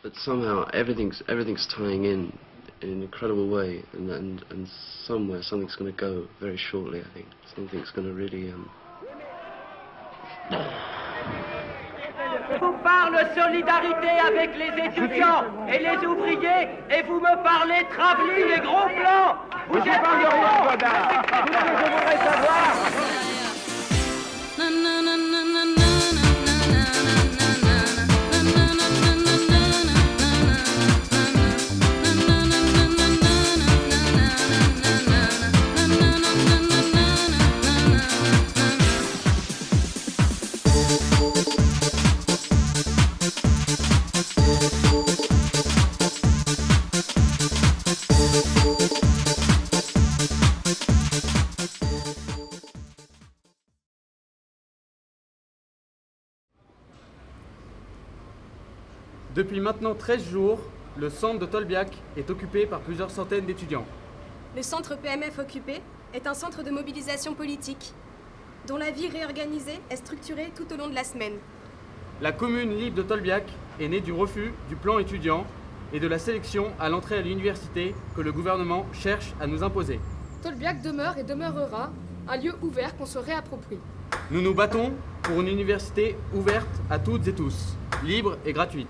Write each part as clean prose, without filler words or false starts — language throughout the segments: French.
But somehow everything's tying in an incredible way, and somewhere something's going to go very shortly. I think something's going to really. Je vous parle solidarité avec les étudiants et les ouvriers, et vous me parlez travelling et gros plans. Vous êtes pas de rien, Godard. Tout ce que je voudrais savoir. Depuis maintenant 13 jours, le centre de Tolbiac est occupé par plusieurs centaines d'étudiants. Le centre PMF occupé est un centre de mobilisation politique, dont la vie réorganisée est structurée tout au long de la semaine. La commune libre de Tolbiac est née du refus du plan étudiant et de la sélection à l'entrée à l'université que le gouvernement cherche à nous imposer. Tolbiac demeure et demeurera un lieu ouvert qu'on se réapproprie. Nous nous battons pour une université ouverte à toutes et tous, libre et gratuite.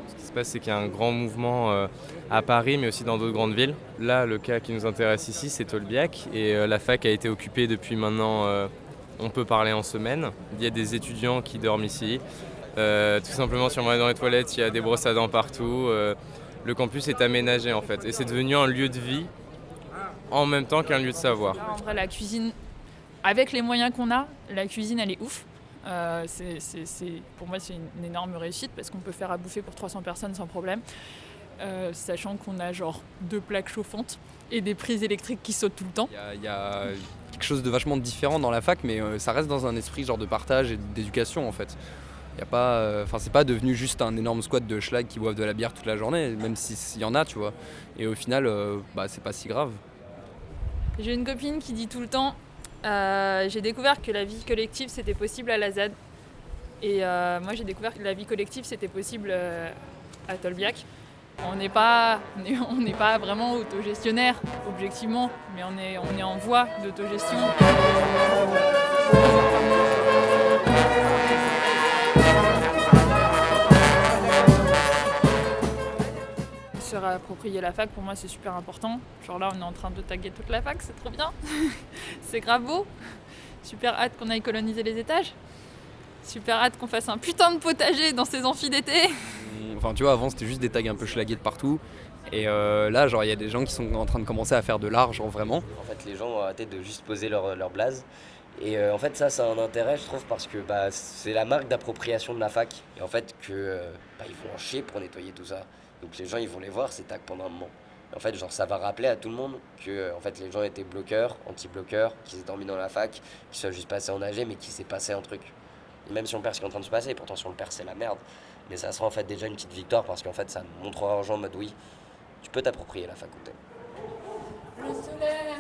Ce qui se passe, c'est qu'il y a un grand mouvement à Paris, mais aussi dans d'autres grandes villes. Là, le cas qui nous intéresse ici, c'est Tolbiac, et la fac a été occupée depuis maintenant, on peut parler en semaine. Il y a des étudiants qui dorment ici. Tout simplement, si on va dans les toilettes, il y a des brosses à dents partout. Le campus est aménagé en fait, et c'est devenu un lieu de vie en même temps qu'un lieu de savoir. En vrai, la cuisine, avec les moyens qu'on a, la cuisine, elle est ouf. Pour moi, c'est une énorme réussite parce qu'on peut faire à bouffer pour 300 personnes sans problème. Sachant qu'on a genre 2 plaques chauffantes et des prises électriques qui sautent tout le temps. Il y a quelque chose de vachement différent dans la fac, mais ça reste dans un esprit genre de partage et d'éducation en fait. Y a pas, c'est pas devenu juste un énorme squat de schlag qui boivent de la bière toute la journée, même s'il y en a, tu vois. Et au final, c'est pas si grave. J'ai une copine qui dit tout le temps j'ai découvert que la vie collective c'était possible à la ZAD. Et moi j'ai découvert que la vie collective c'était possible à Tolbiac. On n'est pas vraiment autogestionnaire objectivement, mais on est en voie d'autogestion. Se réapproprier la fac, pour moi c'est super important. Genre là on est en train de taguer toute la fac, c'est trop bien. C'est grave beau. Super hâte qu'on aille coloniser les étages. Super hâte qu'on fasse un putain de potager dans ces amphis d'été. Enfin tu vois, avant c'était juste des tags un peu schlagués de partout. Et là genre il y a des gens qui sont en train de commencer à faire de l'art, genre vraiment. En fait les gens ont arrêté de juste poser leur blaze. Et en fait ça a un intérêt je trouve parce que c'est la marque d'appropriation de la fac. Et en fait que ils vont en chier pour nettoyer tout ça. Donc les gens ils vont les voir ces tags pendant un moment. Et en fait genre ça va rappeler à tout le monde que en fait les gens étaient bloqueurs, anti-bloqueurs, qu'ils étaient dormis dans la fac, qu'ils soient juste passés en AG mais qu'il s'est passé un truc. Et même si on perd ce qui est en train de se passer, pourtant si on le perd c'est la merde. Mais ça sera en fait déjà une petite victoire parce qu'en fait ça montrera aux gens en mode oui, tu peux t'approprier la faculté. Le soleil.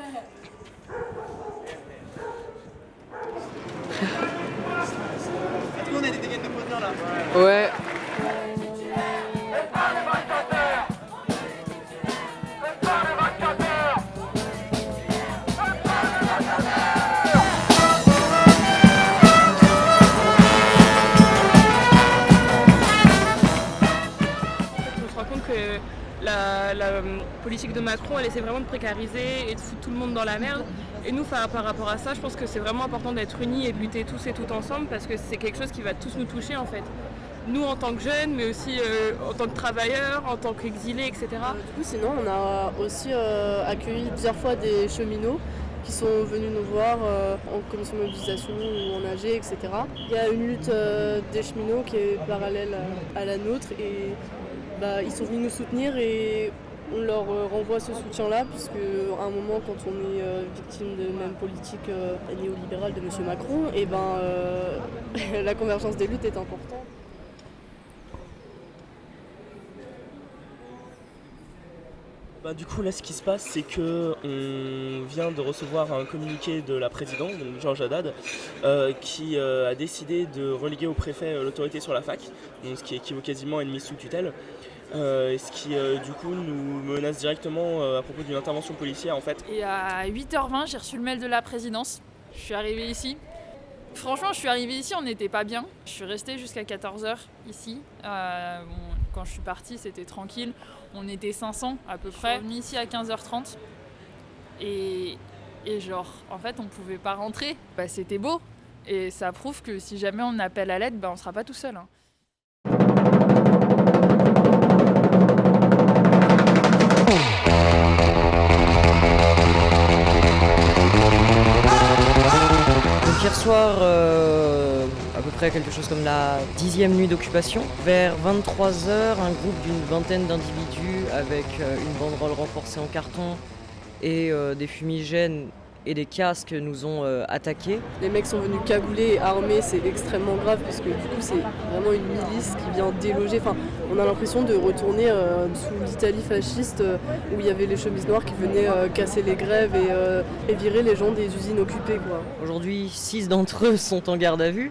Tout le monde a des dégaines de poteaux là. Ouais. La politique de Macron, elle essaie vraiment de précariser et de foutre tout le monde dans la merde. Et nous, par rapport à ça, je pense que c'est vraiment important d'être unis et de lutter tous et toutes ensemble parce que c'est quelque chose qui va tous nous toucher en fait. Nous en tant que jeunes, mais aussi en tant que travailleurs, en tant qu'exilés, etc. Du coup, sinon, on a aussi accueilli plusieurs fois des cheminots qui sont venus nous voir en commission de mobilisation ou en AG, etc. Il y a une lutte des cheminots qui est parallèle à la nôtre et ils sont venus nous soutenir et on leur renvoie ce soutien-là puisque à un moment quand on est victime de même politique néolibérale de M. Macron, la convergence des luttes est importante. Du coup, là, ce qui se passe, c'est que on vient de recevoir un communiqué de la présidente, donc Georges Haddad, qui a décidé de reléguer au préfet l'autorité sur la fac, donc ce qui équivaut quasiment à une mise sous tutelle. Ce qui du coup nous menace directement à propos d'une intervention policière en fait. Et à 8h20, j'ai reçu le mail de la présidence. Je suis arrivée ici. Franchement, je suis arrivée ici, on n'était pas bien. Je suis restée jusqu'à 14h ici. Quand je suis partie, c'était tranquille. On était 500 à peu près. Je suis venue ici à 15h30. Et genre, en fait, on pouvait pas rentrer. C'était beau. Et ça prouve que si jamais on appelle à l'aide, on sera pas tout seul. Hier soir, à peu près quelque chose comme la 10e nuit d'occupation. Vers 23h, un groupe d'une vingtaine d'individus avec une banderole renforcée en carton et des fumigènes et des casques nous ont attaqués. Les mecs sont venus cagoulés et armés, c'est extrêmement grave parce que du coup c'est vraiment une milice qui vient déloger. Enfin, on a l'impression de retourner sous l'Italie fasciste où il y avait les chemises noires qui venaient casser les grèves et virer les gens des usines occupées, quoi. Aujourd'hui, 6 d'entre eux sont en garde à vue.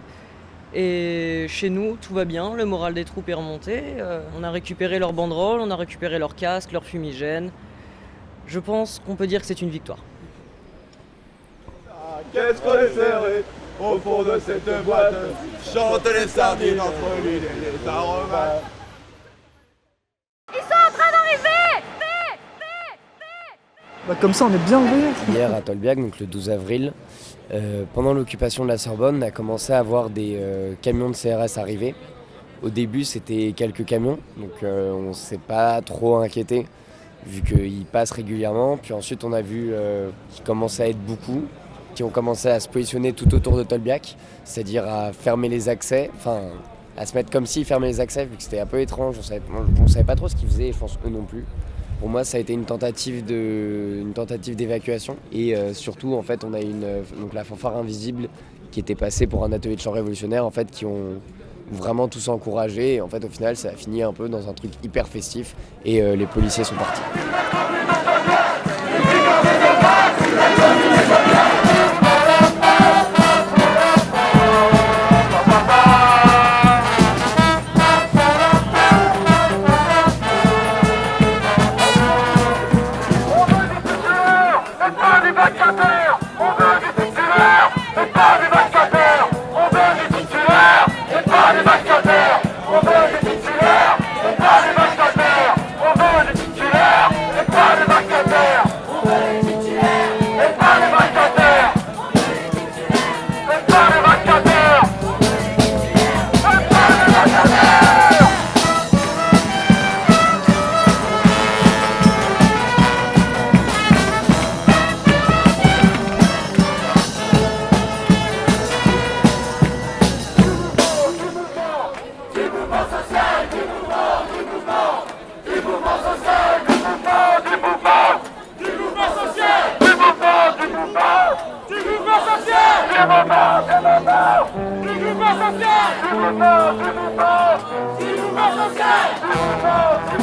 Et chez nous, tout va bien, le moral des troupes est remonté. On a récupéré leurs banderoles, on a récupéré leurs casques, leurs fumigènes. Je pense qu'on peut dire que c'est une victoire. Qu'est-ce qu'on est serré au fond de cette boîte, chante les sardines entre l'huile et les aromates. Ils sont en train d'arriver. Comme ça on est bien levé. Hier à Tolbiac, donc le 12 avril, pendant l'occupation de la Sorbonne, on a commencé à voir des camions de CRS arriver. Au début c'était quelques camions, donc on ne s'est pas trop inquiété vu qu'ils passent régulièrement. Puis ensuite on a vu qu'ils commençaient à être beaucoup, qui ont commencé à se positionner tout autour de Tolbiac, c'est-à-dire à fermer les accès, enfin à se mettre comme s'ils fermaient les accès, vu que c'était un peu étrange, on ne savait pas trop ce qu'ils faisaient, et je pense eux non plus. Pour moi, ça a été une tentative d'évacuation, et surtout, en fait, on a donc la fanfare invisible qui était passée pour un atelier de chant révolutionnaire, en fait, qui ont vraiment tous encouragé, et en fait, au final, ça a fini un peu dans un truc hyper festif, et les policiers sont partis. Du mouvement social